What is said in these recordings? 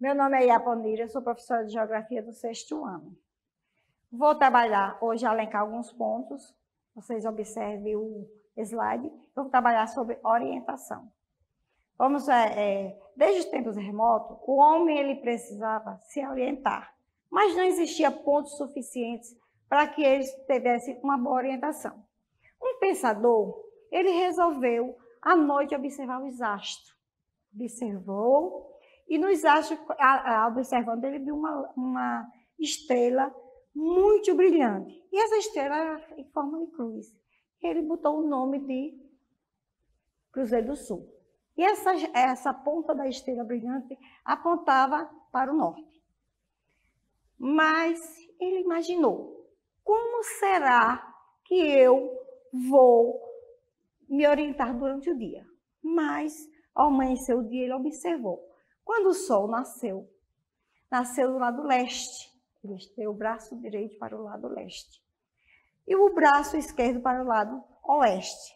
Meu nome é Iaponira, sou professora de Geografia do 6º ano. Vou trabalhar hoje, elencar alguns pontos. Vocês observem o slide. Eu vou trabalhar sobre orientação. Desde os tempos remotos, o homem ele precisava se orientar, mas não existia pontos suficientes para que eles tivessem uma boa orientação. Um pensador, ele resolveu à noite observar os astros. Observou, e nos astros, observando, ele viu uma estrela muito brilhante. E essa estrela era em forma de cruz. Ele botou o nome de Cruzeiro do Sul. E essa ponta da estrela brilhante apontava para o norte. Mas ele imaginou, como será que eu vou me orientar durante o dia? Mas, ao amanhecer o dia, ele observou. Quando o sol nasceu do lado leste. Ele estendeu o braço direito para o lado leste e o braço esquerdo para o lado oeste.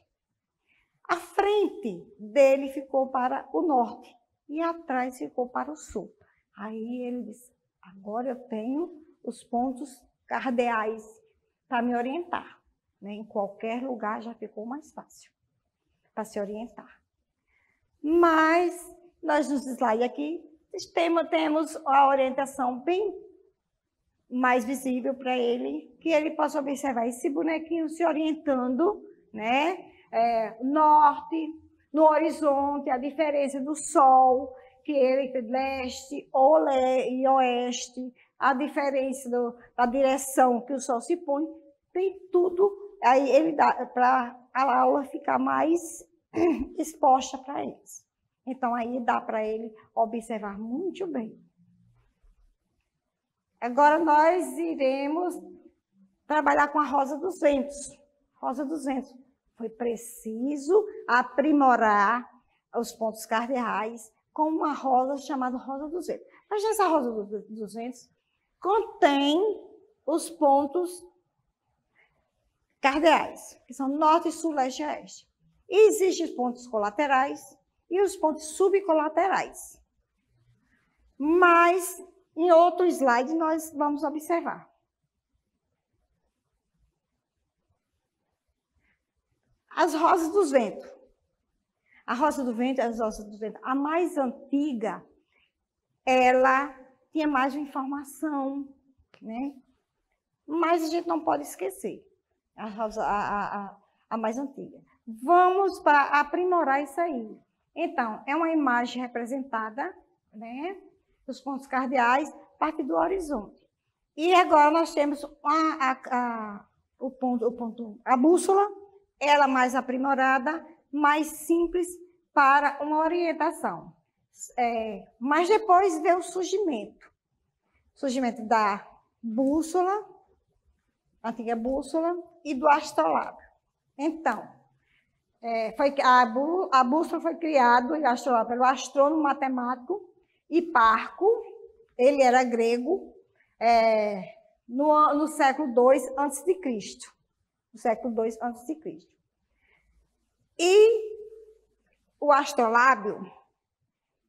A frente dele ficou para o norte e atrás ficou para o sul. Aí ele disse, agora eu tenho os pontos cardeais para me orientar. Em qualquer lugar já ficou mais fácil para se orientar. Mas nós nos slides aqui temos a orientação bem mais visível para ele, que ele possa observar esse bonequinho se orientando, né? Norte, no horizonte, a diferença do sol, que ele leste e oeste, a diferença da direção que o sol se põe, tem tudo, aí ele dá para a aula ficar mais exposta para eles. Então, aí dá para ele observar muito bem. Agora, nós iremos trabalhar com a rosa dos ventos. Rosa dos ventos. Foi preciso aprimorar os pontos cardeais com uma rosa chamada rosa dos ventos. Mas essa rosa dos ventos contém os pontos cardeais, que são norte, sul, leste e oeste. E existem os pontos colaterais e os pontos subcolaterais. Mas, em outro slide, nós vamos observar. As rosas dos ventos. A rosa do vento, a mais antiga, ela tinha mais informação, né? Mas a gente não pode esquecer a mais antiga. Vamos para aprimorar isso aí. Então, é uma imagem representada, né? Os pontos cardeais, parte do horizonte. E agora nós temos a bússola, ela mais aprimorada, mais simples para uma orientação. Mas depois veio o surgimento da bússola, antiga bússola, e do astrolábio. Então, a bússola foi criada, o astrolábio, pelo astrônomo matemático Hiparco, ele era grego, no século II a.C. No século II a.C. E o astrolábio,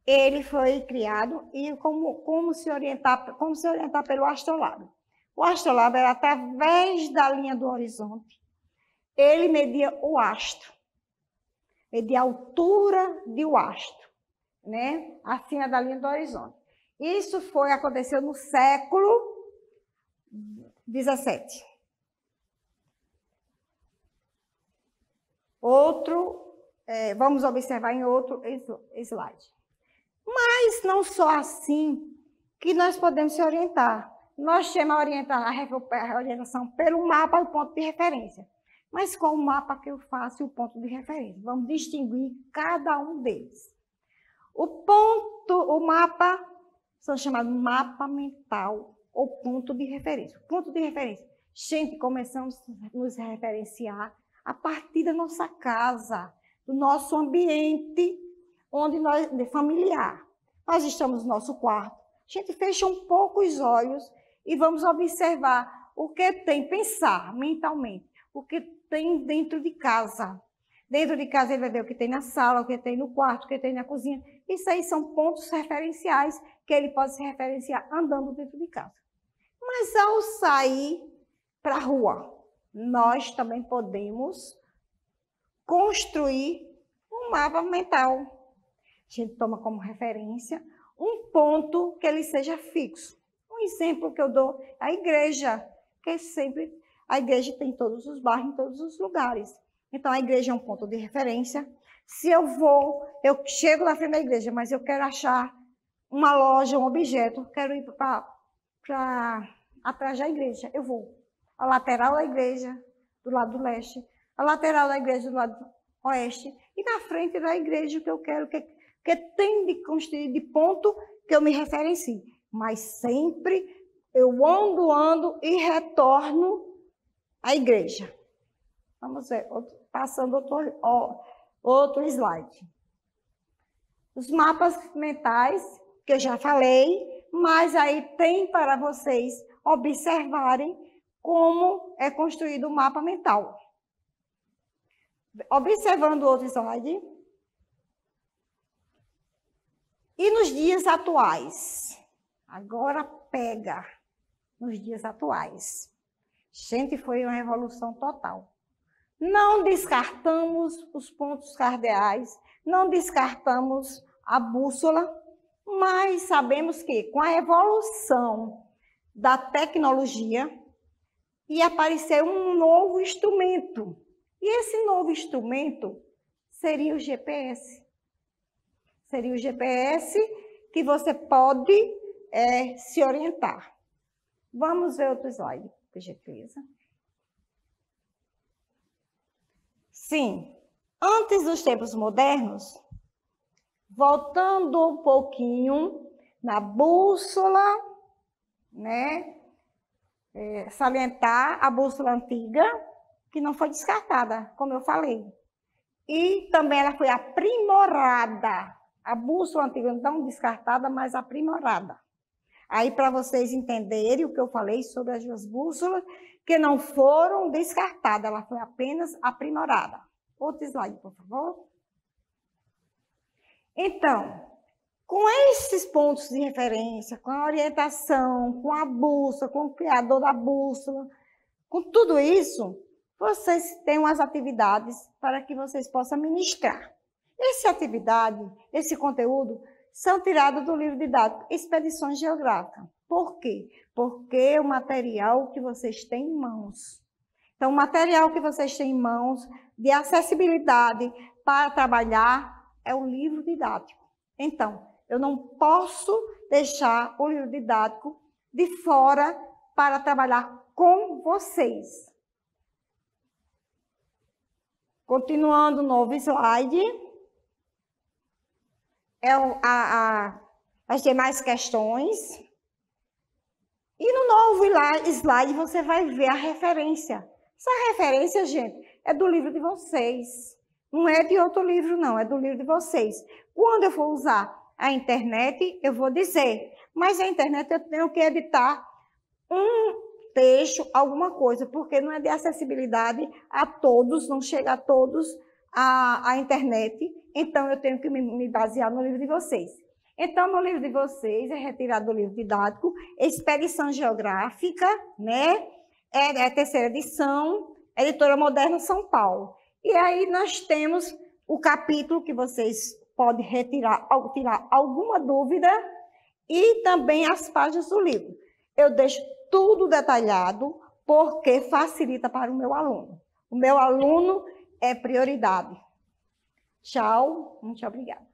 ele foi criado e como se orientar pelo astrolábio. O astrolábio era através da linha do horizonte. Ele media o astro, media a altura de o astro, né? Acima da linha do horizonte. Isso aconteceu no século XVII. Vamos observar em outro slide. Mas não só assim que nós podemos se orientar. Nós temos a orientação pelo mapa do ponto de referência. Mas qual o mapa que eu faço e o ponto de referência? Vamos distinguir cada um deles. O mapa são chamados mapa mental ou ponto de referência. Ponto de referência. Gente, começamos a nos referenciar a partir da nossa casa, do nosso ambiente familiar. Nós estamos no nosso quarto. A gente fecha um pouco os olhos e vamos observar o que tem, pensar mentalmente, o que tem dentro de casa. Dentro de casa ele vai ver o que tem na sala, o que tem no quarto, o que tem na cozinha. Isso aí são pontos referenciais que ele pode se referenciar andando dentro de casa. Mas ao sair para a rua, nós também podemos construir um mapa mental. A gente toma como referência um ponto que ele seja fixo. Um exemplo que eu dou é a igreja, que sempre a igreja tem em todos os bairros, em todos os lugares. Então, a igreja é um ponto de referência. Se eu chego na frente da igreja, mas eu quero achar uma loja, um objeto, quero ir para atrás da igreja, eu vou. A lateral da igreja, do lado do leste, a lateral da igreja, do lado do oeste, e na frente da igreja, que eu quero, que tem de construir de ponto que eu me referencie. Mas sempre eu ando e retorno à igreja. Vamos ver, passando outro slide. Os mapas mentais, que eu já falei, mas aí tem para vocês observarem como é construído o mapa mental. Observando o outro slide. E nos dias atuais? Agora pega nos dias atuais. Gente, foi uma revolução total. Não descartamos os pontos cardeais, não descartamos a bússola, mas sabemos que com a evolução da tecnologia ia aparecer um novo instrumento. E esse novo instrumento seria o GPS. Seria o GPS que você pode se orientar. Vamos ver outro slide, por gentileza. Sim, antes dos tempos modernos, voltando um pouquinho na bússola, né? Salientar a bússola antiga, que não foi descartada, como eu falei. E também ela foi aprimorada. A bússola antiga não descartada, mas aprimorada. Aí, para vocês entenderem o que eu falei sobre as duas bússolas, que não foram descartadas, ela foi apenas aprimorada. Outro slide, por favor. Então, com esses pontos de referência, com a orientação, com a bússola, com o criador da bússola, com tudo isso, vocês têm umas atividades para que vocês possam ministrar. Essa atividade, esse conteúdo, são tirados do livro didático Expedições Geográficas. Por quê? Porque é o material que vocês têm em mãos. Então, o material que vocês têm em mãos de acessibilidade para trabalhar é o livro didático. Então, eu não posso deixar o livro didático de fora para trabalhar com vocês. Continuando o novo slide. As demais questões. E no novo slide você vai ver a referência. Essa referência, gente, é do livro de vocês. Não é de outro livro, não. É do livro de vocês. Quando eu for usar a internet, eu vou dizer. Mas a internet eu tenho que editar um texto, alguma coisa, porque não é de acessibilidade a todos, não chega a todos a internet. Então, eu tenho que me basear no livro de vocês. Então, no livro de vocês, é retirado do livro didático, Expedição Geográfica, né? É a terceira edição, Editora Moderna São Paulo. E aí nós temos o capítulo que vocês podem tirar alguma dúvida e também as páginas do livro. Eu deixo tudo detalhado porque facilita para o meu aluno. O meu aluno é prioridade. Tchau, muito obrigada.